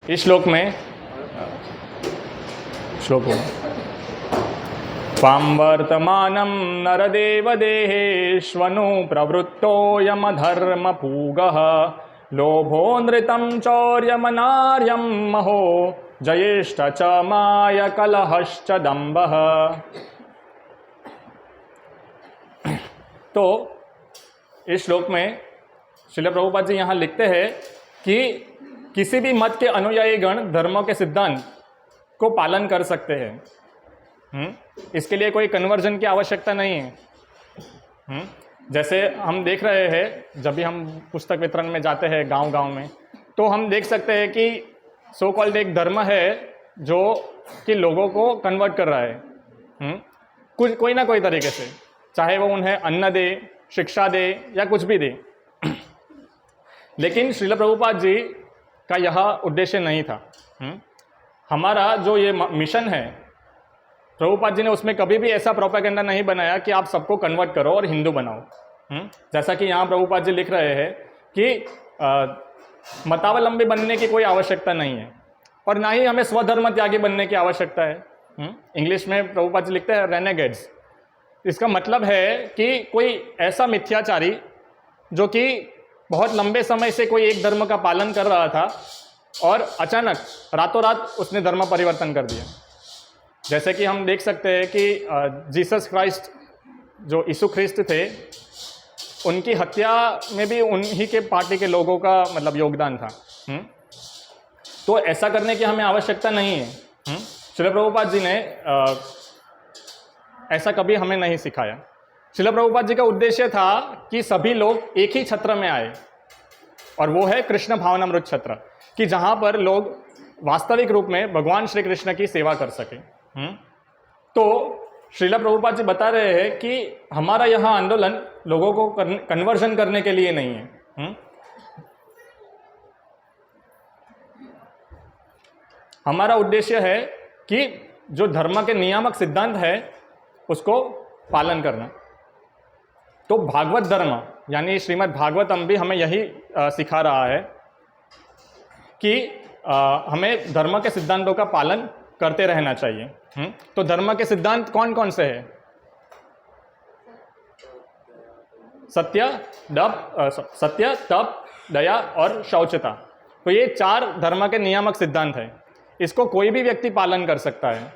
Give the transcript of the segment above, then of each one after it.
इस श्लोक में त्वां वर्तमानं नरदेवदेहेष्वनु प्रवृत्तो यमधर्मपूगः लोभो नृतं चौर्यमनार्यं महो जयेष्ठ च माय कलहश्च दम्भः। तो इस श्लोक में श्रील प्रभुपाद जी यहाँ लिखते हैं कि किसी भी मत के अनुयायी गण धर्मों के सिद्धांत को पालन कर सकते हैं। इसके लिए कोई कन्वर्जन की आवश्यकता नहीं है। जैसे हम देख रहे हैं जब भी हम पुस्तक वितरण में जाते हैं गांव-गांव में, तो हम देख सकते हैं कि सो कॉल्ड एक धर्म है जो कि लोगों को कन्वर्ट कर रहा है कुछ कोई ना कोई तरीके से, चाहे वो उन्हें अन्न दे, शिक्षा दे या कुछ भी दे। लेकिन श्रील प्रभुपाद जी का यह उद्देश्य नहीं था। हमारा जो ये मिशन है, प्रभुपाद जी ने उसमें कभी भी ऐसा प्रोपेगेंडा नहीं बनाया कि आप सबको कन्वर्ट करो और हिंदू बनाओ। जैसा कि यहाँ प्रभुपाद जी लिख रहे हैं कि मतावलंबी बनने की कोई आवश्यकता नहीं है और ना ही हमें स्वधर्म त्यागी बनने की आवश्यकता है। इंग्लिश में प्रभुपाद जी लिखते हैं रेनेगेड्स। इसका मतलब है कि कोई ऐसा मिथ्याचारी जो कि बहुत लंबे समय से कोई एक धर्म का पालन कर रहा था और अचानक रातों रात उसने धर्म परिवर्तन कर दिया। जैसे कि हम देख सकते हैं कि जीसस क्राइस्ट जो यीशु ख्रिस्त थे, उनकी हत्या में भी उन्हीं के पार्टी के लोगों का मतलब योगदान था। तो ऐसा करने की हमें आवश्यकता नहीं है। श्रील प्रभुपाद जी ने ऐसा कभी हमें नहीं सिखाया। श्रील प्रभुपाद जी का उद्देश्य था कि सभी लोग एक ही छत्र में आए, और वो है कृष्ण भावनामृत छत्र, कि जहाँ पर लोग वास्तविक रूप में भगवान श्री कृष्ण की सेवा कर सके। तो श्रील प्रभुपाद जी बता रहे हैं कि हमारा यह आंदोलन लोगों को कन्वर्जन करने के लिए नहीं है। हमारा उद्देश्य है कि जो धर्म के नियामक सिद्धांत है उसको पालन करना। तो भागवत धर्म यानी श्रीमद् भागवतम भी हमें यही सिखा रहा है कि हमें धर्म के सिद्धांतों का पालन करते रहना चाहिए। तो धर्म के सिद्धांत कौन कौन से हैं? सत्य, तप, दया और शौचता। तो ये 4 धर्म के नियामक सिद्धांत हैं। इसको कोई भी व्यक्ति पालन कर सकता है।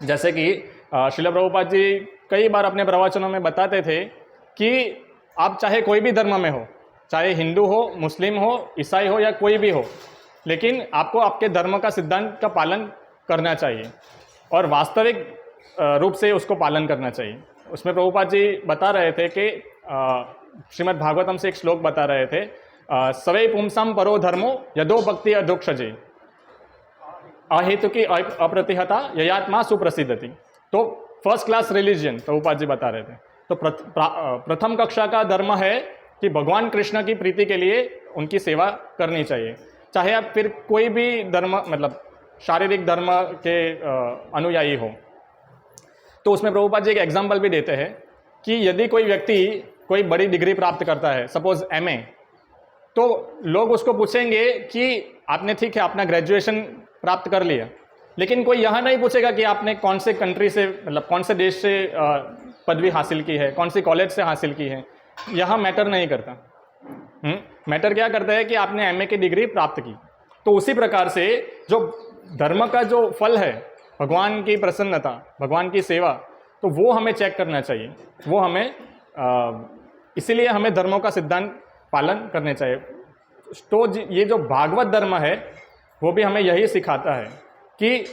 जैसे कि श्रील प्रभुपाद जी कई बार अपने प्रवचनों में बताते थे कि आप चाहे कोई भी धर्म में हो, चाहे हिंदू हो, मुस्लिम हो, ईसाई हो या कोई भी हो, लेकिन आपको आपके धर्म का सिद्धांत का पालन करना चाहिए और वास्तविक रूप से उसको पालन करना चाहिए। उसमें प्रभुपाद जी बता रहे थे कि श्रीमद् भागवतम से एक श्लोक बता रहे थे, सवै पुंसाम परो धर्मो यदो भक्ति अधोक्षजे अहेतु की अप्रतिहता ययात्मा सुप्रसिद्धति। तो first class religion Prabhupada ji बता रहे थे। तो प्रथम कक्षा का धर्म है कि भगवान कृष्ण की प्रीति के लिए उनकी सेवा करनी चाहिए, चाहे आप फिर कोई भी धर्म मतलब शारीरिक धर्म के अनुयायी हो। तो उसमें प्रभुपाद जी एक एग्जाम्पल भी देते हैं कि यदि कोई व्यक्ति कोई बड़ी डिग्री प्राप्त करता है, सपोज MA, तो लोग उसको पूछेंगे कि आपने ठीक है अपना ग्रेजुएशन प्राप्त कर लिया, लेकिन कोई यह नहीं पूछेगा कि आपने कौन से कंट्री से मतलब कौन से देश से पदवी हासिल की है, कौन सी कॉलेज से हासिल की है। यह मैटर नहीं करता। मैटर क्या करता है कि आपने MA की डिग्री प्राप्त की। तो उसी प्रकार से जो धर्म का जो फल है, भगवान की प्रसन्नता, भगवान की सेवा, तो वो हमें चेक करना चाहिए। वो हमें इसीलिए हमें धर्मों का सिद्धांत पालन करने चाहिए। तो ये जो भागवत धर्म है वो भी हमें यही सिखाता है कि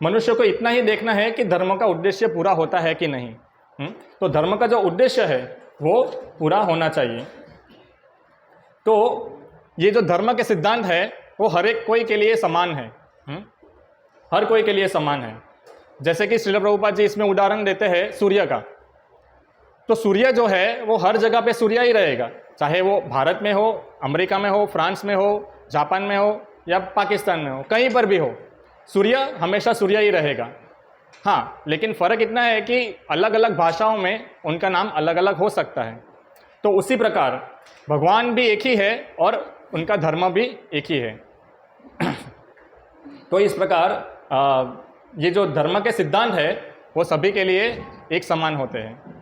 मनुष्य को इतना ही देखना है कि धर्म का उद्देश्य पूरा होता है कि नहीं। तो धर्म का जो उद्देश्य है वो पूरा होना चाहिए। तो ये जो धर्म के सिद्धांत है वो हर एक कोई के लिए समान है। हर कोई के लिए समान है। जैसे कि श्रील प्रभुपाद जी इसमें उदाहरण देते हैं सूर्य का। तो सूर्य जो है वो हर जगह पे सूर्य ही रहेगा, चाहे वो भारत में हो, अमेरिका में हो, फ्रांस में हो, जापान में हो या पाकिस्तान में हो, कहीं पर भी हो, सूर्य हमेशा सूर्य ही रहेगा। हाँ, लेकिन फ़र्क इतना है कि अलग अलग भाषाओं में उनका नाम अलग अलग हो सकता है। तो उसी प्रकार भगवान भी एक ही है और उनका धर्म भी एक ही है। तो इस प्रकार ये जो धर्म के सिद्धांत है वो सभी के लिए एक समान होते हैं।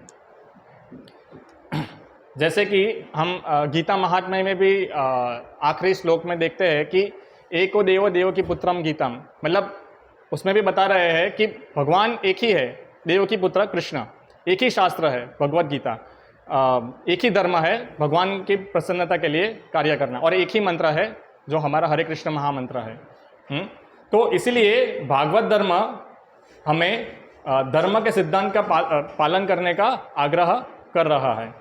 जैसे कि हम गीता महात्म्य में भी आखिरी श्लोक में देखते हैं कि एको देवो देवकी पुत्रम गीतम, मतलब उसमें भी बता रहे हैं कि भगवान एक ही है, देवकी पुत्र कृष्ण, एक ही शास्त्र है भगवत गीता, एक ही धर्म है भगवान की प्रसन्नता के लिए कार्य करना, और एक ही मंत्र है जो हमारा हरे कृष्ण महामंत्र है। तो इसीलिए भागवत धर्म हमें धर्म के सिद्धांत का पालन करने का आग्रह कर रहा है।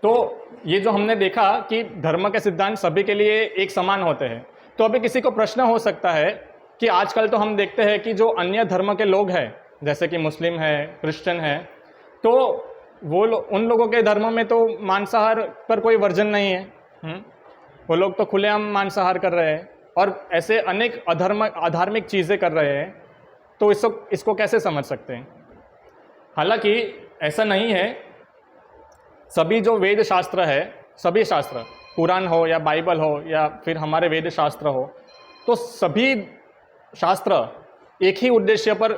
तो ये जो हमने देखा कि धर्म के सिद्धांत सभी के लिए एक समान होते हैं। तो अभी किसी को प्रश्न हो सकता है कि आजकल तो हम देखते हैं कि जो अन्य धर्म के लोग हैं, जैसे कि मुस्लिम है, क्रिश्चियन है, तो वो उन लोगों के धर्म में तो मांसाहार पर कोई वर्जन नहीं है। वो लोग तो खुलेआम मांसाहार कर रहे हैं और ऐसे अनेक अधार्मिक चीज़ें कर रहे हैं। तो इसको कैसे समझ सकते हैं? हालांकि ऐसा नहीं है। सभी जो वेद शास्त्र है, सभी शास्त्र, कुरान हो या बाइबल हो या फिर हमारे वेद शास्त्र हो, तो सभी शास्त्र एक ही उद्देश्य पर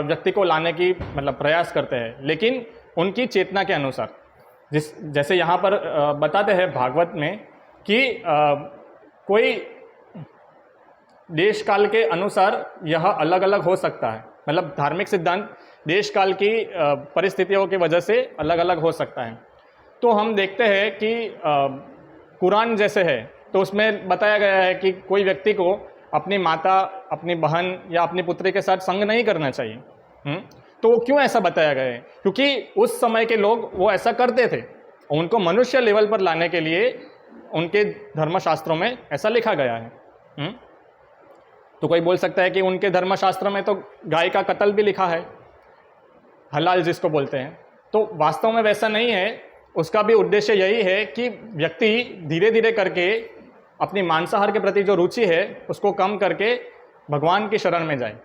व्यक्ति को लाने की मतलब प्रयास करते हैं, लेकिन उनकी चेतना के अनुसार। जैसे यहाँ पर बताते हैं भागवत में कि कोई देश काल के अनुसार यह अलग अलग हो सकता है, मतलब धार्मिक सिद्धांत देश काल की परिस्थितियों की वजह से अलग अलग हो सकता है। तो हम देखते हैं कि कुरान जैसे है तो उसमें बताया गया है कि कोई व्यक्ति को अपनी माता, अपनी बहन या अपनी पुत्री के साथ संग नहीं करना चाहिए। तो क्यों ऐसा बताया गया है? क्योंकि उस समय के लोग वो ऐसा करते थे, उनको मनुष्य लेवल पर लाने के लिए उनके धर्मशास्त्रों में ऐसा लिखा गया है। तो कोई बोल सकता है कि उनके धर्मशास्त्र में तो गाय का कत्ल भी लिखा है, हलाल जिसको बोलते हैं। तो वास्तव में वैसा नहीं है। उसका भी उद्देश्य यही है कि व्यक्ति धीरे धीरे करके अपनी मांसाहार के प्रति जो रुचि है उसको कम करके भगवान की शरण में जाए।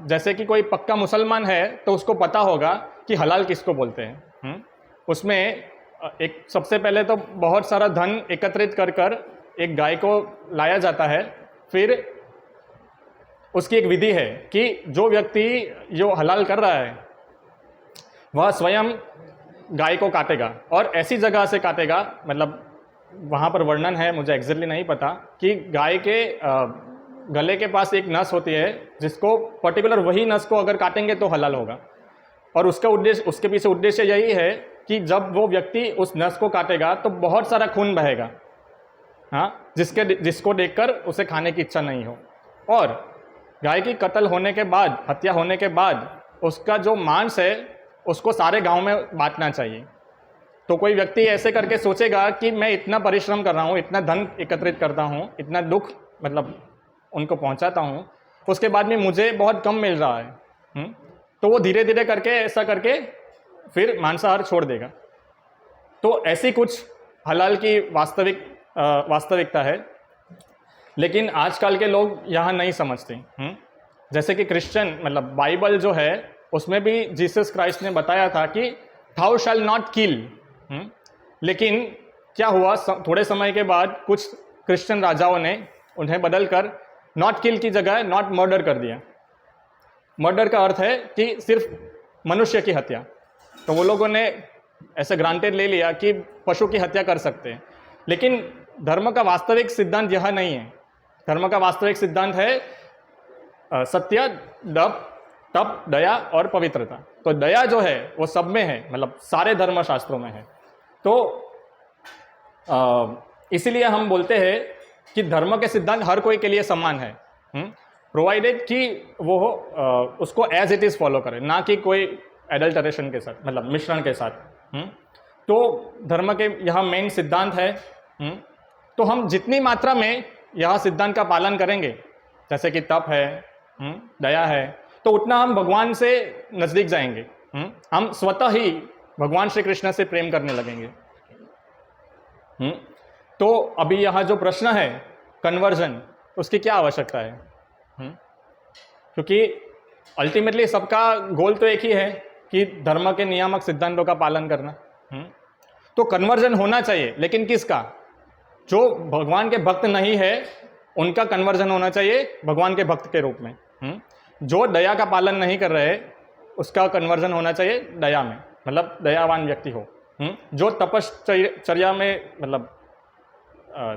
जैसे कि कोई पक्का मुसलमान है तो उसको पता होगा कि हलाल किसको बोलते हैं। उसमें एक सबसे पहले तो बहुत सारा धन एकत्रित कर एक गाय को लाया जाता है। फिर उसकी एक विधि है कि जो व्यक्ति जो हलाल कर रहा है वह स्वयं गाय को काटेगा और ऐसी जगह से काटेगा, मतलब वहाँ पर वर्णन है, मुझे एग्जैक्टली नहीं पता, कि गाय के गले के पास एक नस होती है जिसको पर्टिकुलर वही नस को अगर काटेंगे तो हलाल होगा। और उसके पीछे उद्देश्य यही है कि जब वो व्यक्ति उस नस को काटेगा तो बहुत सारा खून बहेगा, हाँ, जिसको देखकर उसे खाने की इच्छा नहीं हो। और गाय की कत्ल होने के बाद, हत्या होने के बाद उसका जो मांस है उसको सारे गांव में बांटना चाहिए। तो कोई व्यक्ति ऐसे करके सोचेगा कि मैं इतना परिश्रम कर रहा हूँ, इतना धन एकत्रित करता हूँ, इतना दुख मतलब उनको पहुँचाता हूँ, उसके बाद में मुझे बहुत कम मिल रहा है। तो वो धीरे धीरे करके ऐसा करके फिर मांसाहार छोड़ देगा। तो ऐसी कुछ हलाल की वास्तविकता है, लेकिन आजकल के लोग यहाँ नहीं समझते। जैसे कि क्रिश्चियन, मतलब बाइबल जो है उसमें भी जीसस क्राइस्ट ने बताया था कि thou shall not kill। लेकिन क्या हुआ, थोड़े समय के बाद कुछ क्रिश्चियन राजाओं ने उन्हें बदलकर नॉट किल की जगह नॉट मर्डर कर दिया। मर्डर का अर्थ है कि सिर्फ मनुष्य की हत्या। तो वो लोगों ने ऐसे ग्रांटेड ले लिया कि पशु की हत्या कर सकते हैं, लेकिन धर्म का वास्तविक सिद्धांत यह नहीं है। धर्म का वास्तविक सिद्धांत है सत्य, तप, दया और पवित्रता। तो दया जो है वो सब में है, मतलब सारे धर्म शास्त्रों में है। तो इसीलिए हम बोलते हैं कि धर्म के सिद्धांत हर कोई के लिए समान है, प्रोवाइडेड कि वो उसको एज इट इज़ फॉलो करे, ना कि कोई एडल्टरेशन के साथ, मतलब मिश्रण के साथ। तो धर्म के यह मेन सिद्धांत है। तो हम जितनी मात्रा में यह सिद्धांत का पालन करेंगे, जैसे कि तप है, दया है, तो उतना हम भगवान से नज़दीक जाएंगे। हम स्वतः ही भगवान श्री कृष्ण से प्रेम करने लगेंगे। तो अभी यहाँ जो प्रश्न है कन्वर्जन, उसकी क्या आवश्यकता है? क्योंकि अल्टीमेटली सबका गोल तो एक ही है कि धर्म के नियामक सिद्धांतों का पालन करना। तो कन्वर्जन होना चाहिए, लेकिन किसका? जो भगवान के भक्त नहीं है उनका कन्वर्जन होना चाहिए भगवान के भक्त के रूप में। जो दया का पालन नहीं कर रहे उसका कन्वर्जन होना चाहिए दया में, मतलब दयावान व्यक्ति हो। जो तपश्चर्या में, मतलब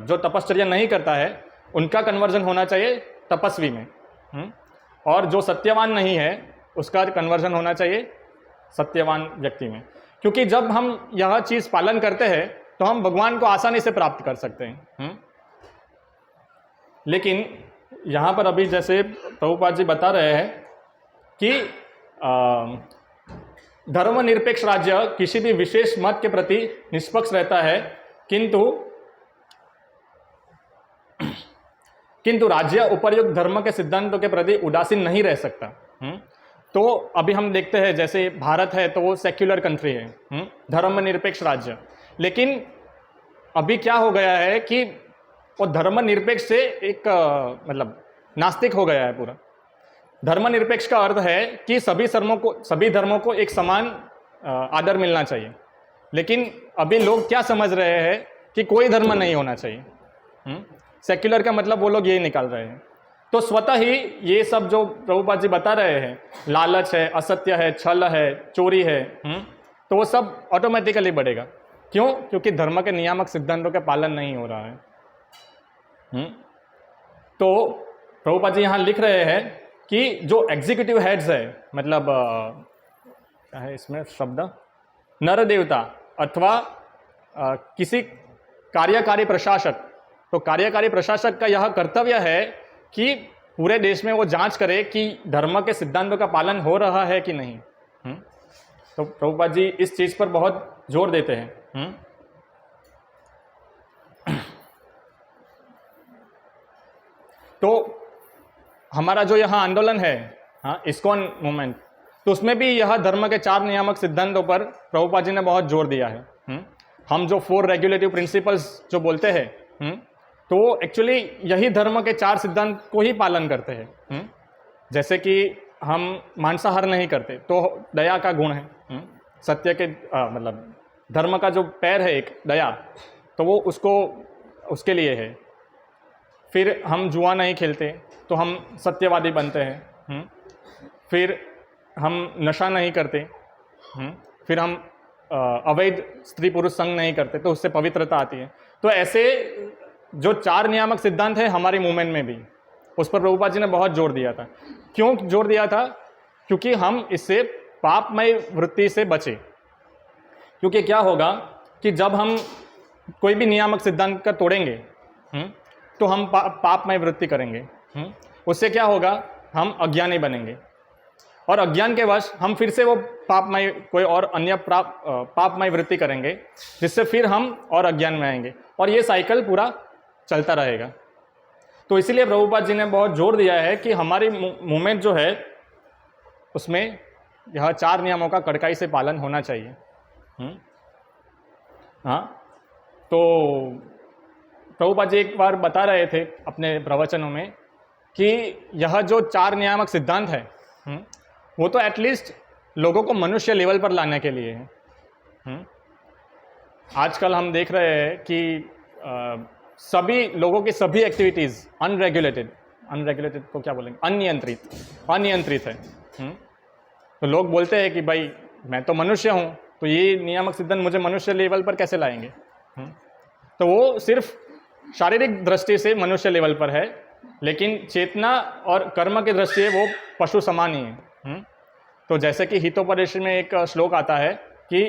जो तपश्चर्या नहीं करता है उनका कन्वर्जन होना चाहिए तपस्वी में। और जो सत्यवान नहीं है उसका कन्वर्जन होना चाहिए सत्यवान व्यक्ति में। क्योंकि जब हम यह चीज़ पालन करते हैं तो हम भगवान को आसानी से प्राप्त कर सकते हैं। लेकिन यहाँ पर अभी जैसे प्रभुपाद जी बता रहे हैं कि धर्मनिरपेक्ष राज्य किसी भी विशेष मत के प्रति निष्पक्ष रहता है, किंतु राज्य उपर्युक्त धर्म के सिद्धांतों के प्रति उदासीन नहीं रह सकता। तो अभी हम देखते हैं जैसे भारत है तो वो सेक्युलर कंट्री है, धर्मनिरपेक्ष राज्य। लेकिन अभी क्या हो गया है कि वो धर्मनिरपेक्ष से एक मतलब नास्तिक हो गया है पूरा। धर्मनिरपेक्ष का अर्थ है कि सभी धर्मों को एक समान आदर मिलना चाहिए। लेकिन अभी लोग क्या समझ रहे हैं कि कोई धर्म नहीं होना चाहिए। सेक्युलर का मतलब वो लोग यही निकाल रहे हैं। तो स्वतः ही ये सब जो प्रभुपाद जी बता रहे हैं, लालच है, असत्य है, छल है, चोरी है, तो वो सब ऑटोमेटिकली बढ़ेगा। क्यों? क्योंकि धर्म के नियामक सिद्धांतों का पालन नहीं हो रहा है। तो प्रभुपाद जी यहाँ लिख रहे हैं कि जो एग्जीक्यूटिव हेड्स है, मतलब क्या है इसमें शब्द, नर देवता अथवा किसी कार्यकारी प्रशासक, तो कार्यकारी प्रशासक का यह कर्तव्य है कि पूरे देश में वो जांच करे कि धर्म के सिद्धांतों का पालन हो रहा है कि नहीं। तो प्रभुपाद जी इस चीज पर बहुत जोर देते हैं। तो हमारा जो यहाँ आंदोलन है, इस्कॉन मूवमेंट, तो उसमें भी यह धर्म के 4 नियामक सिद्धांतों पर प्रभुपाद जी ने बहुत जोर दिया है। हम जो 4 रेगुलेटिव प्रिंसिपल्स जो बोलते हैं, तो एक्चुअली यही धर्म के 4 सिद्धांत को ही पालन करते हैं। जैसे कि हम मांसाहार नहीं करते तो दया का गुण है। सत्य के मतलब धर्म का जो पैर है एक दया, तो वो उसके लिए है। फिर हम जुआ नहीं खेलते तो हम सत्यवादी बनते हैं। फिर हम नशा नहीं करते। फिर हम अवैध स्त्री पुरुष संग नहीं करते तो उससे पवित्रता आती है। तो ऐसे जो 4 नियामक सिद्धांत है हमारी मूवमेंट में भी, उस पर प्रभुपाद जी ने बहुत जोर दिया था। क्यों जोर दिया था? क्योंकि हम इससे पापमय वृत्ति से बचे। क्योंकि क्या होगा कि जब हम कोई भी नियामक सिद्धांत का तोड़ेंगे तो हम पापमय वृत्ति करेंगे। उससे क्या होगा? हम अज्ञानी बनेंगे और अज्ञान के वश हम फिर से वो पापमय कोई और अन्य पापमय वृत्ति करेंगे, जिससे फिर हम और अज्ञान में आएंगे और ये साइकिल पूरा चलता रहेगा। तो इसीलिए प्रभुपाद जी ने बहुत जोर दिया है कि हमारी मूवमेंट जो है उसमें यह 4 नियमों का कड़काई से पालन होना चाहिए। हाँ, तो प्रभुपाद जी एक बार बता रहे थे अपने प्रवचनों में कि यह जो 4 नियामक सिद्धांत है वो तो एटलीस्ट लोगों को मनुष्य लेवल पर लाने के लिए है। आजकल हम देख रहे हैं कि सभी लोगों की सभी एक्टिविटीज़ अनरेगुलेटेड को क्या बोलेंगे, अनियंत्रित है। तो लोग बोलते हैं कि भाई मैं तो मनुष्य हूँ, तो ये नियामक सिद्धांत मुझे मनुष्य लेवल पर कैसे लाएंगे। तो वो सिर्फ शारीरिक दृष्टि से मनुष्य लेवल पर है, लेकिन चेतना और कर्म की दृष्टि से वो पशु समान ही है। तो जैसे कि हितोपदेश में एक श्लोक आता है कि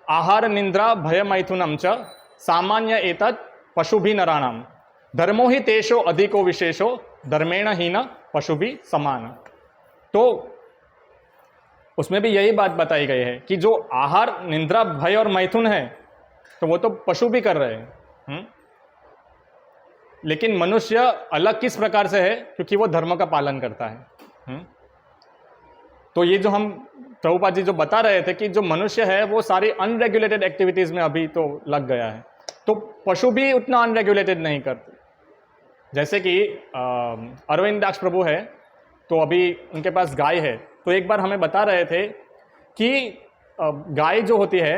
आहार निंद्रा भय मैथुनम च सामान्य एतत् पशु भी नराणाम धर्मो ही तेषो अधिको विशेषो धर्मेण हीन पशु भी समान। तो उसमें भी यही बात बताई गई है कि जो आहार निंद्रा भय और मैथुन है तो वो तो पशु भी कर रहे हैं। लेकिन मनुष्य अलग किस प्रकार से है? क्योंकि वो धर्म का पालन करता है। तो ये जो हम प्रभुपाद जी जो बता रहे थे कि जो मनुष्य है वो सारी अनरेगुलेटेड एक्टिविटीज़ में अभी तो लग गया है, तो पशु भी उतना अनरेगुलेटेड नहीं करते। जैसे कि अरविंद दास प्रभु है, तो अभी उनके पास गाय है, तो एक बार हमें बता रहे थे कि गाय जो होती है,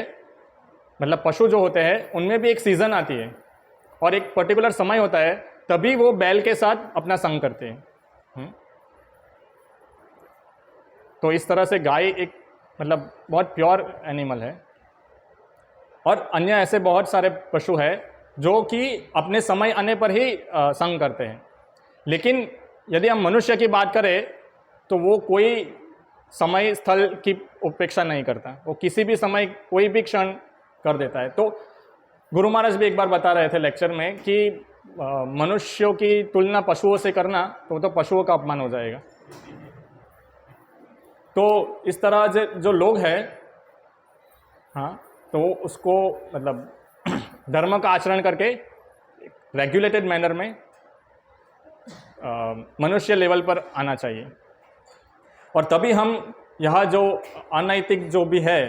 मतलब पशु जो होते हैं, उनमें भी एक सीज़न आती है और एक पर्टिकुलर समय होता है, तभी वो बैल के साथ अपना संग करते हैं। तो इस तरह से गाय एक मतलब बहुत प्योर एनिमल है। और अन्य ऐसे बहुत सारे पशु हैं जो कि अपने समय आने पर ही संग करते हैं। लेकिन यदि हम मनुष्य की बात करें तो वो कोई समय स्थल की उपेक्षा नहीं करता, वो किसी भी समय कोई भी क्षण कर देता है। तो गुरु महाराज भी एक बार बता रहे थे लेक्चर में कि मनुष्यों की तुलना पशुओं से करना तो पशुओं का अपमान हो जाएगा। तो इस तरह जो लोग हैं, हाँ, तो उसको मतलब धर्म का आचरण करके रेगुलेटेड मैनर में मनुष्य लेवल पर आना चाहिए, और तभी हम यह जो अनैतिक जो भी है,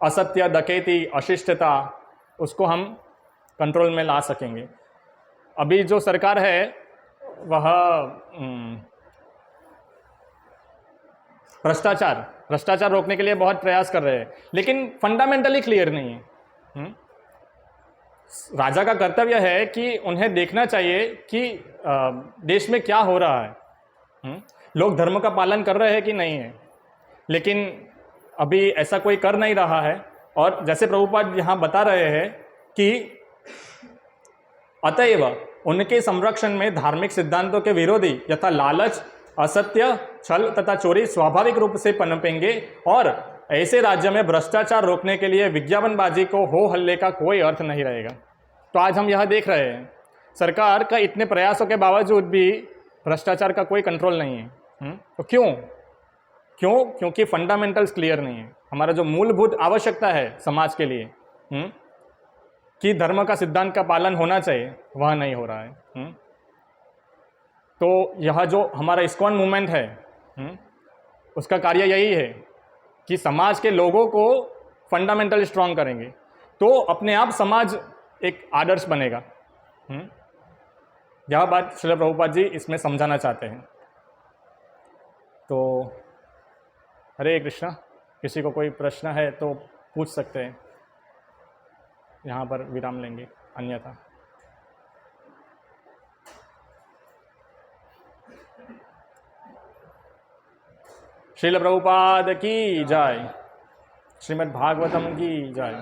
असत्य, डकैती, अशिष्टता, उसको हम कंट्रोल में ला सकेंगे। अभी जो सरकार है वह भ्रष्टाचार रोकने के लिए बहुत प्रयास कर रहे हैं, लेकिन फंडामेंटली क्लियर नहीं है। राजा का कर्तव्य है कि उन्हें देखना चाहिए कि देश में क्या हो रहा है, लोग धर्म का पालन कर रहे हैं कि नहीं है। लेकिन अभी ऐसा कोई कर नहीं रहा है, और जैसे प्रभुपाद यहाँ बता रहे हैं कि अतएव उनके संरक्षण में धार्मिक सिद्धांतों के विरोधी यथा लालच, असत्य, छल तथा चोरी स्वाभाविक रूप से पनपेंगे, और ऐसे राज्य में भ्रष्टाचार रोकने के लिए विज्ञापनबाजी को हो हल्ले का कोई अर्थ नहीं रहेगा। तो आज हम यह देख रहे हैं, सरकार का इतने प्रयासों के बावजूद भी भ्रष्टाचार का कोई कंट्रोल नहीं है। तो क्यों? क्योंकि फंडामेंटल्स क्लियर नहीं है। हमारा जो मूलभूत आवश्यकता है समाज के लिए, कि धर्म का सिद्धांत का पालन होना चाहिए, वह नहीं हो रहा है। तो यह जो हमारा इस्कॉन मूवमेंट है, उसका कार्य यही है कि समाज के लोगों को फंडामेंटल स्ट्रांग करेंगे, तो अपने आप समाज एक आदर्श बनेगा। यह बात श्रील प्रभुपाद जी इसमें समझाना चाहते हैं। तो हरे कृष्णा, किसी को कोई प्रश्न है तो पूछ सकते हैं, यहाँ पर विराम लेंगे अन्यथा। श्रील प्रभुपाद की जय, श्रीमद् भागवतम की जय।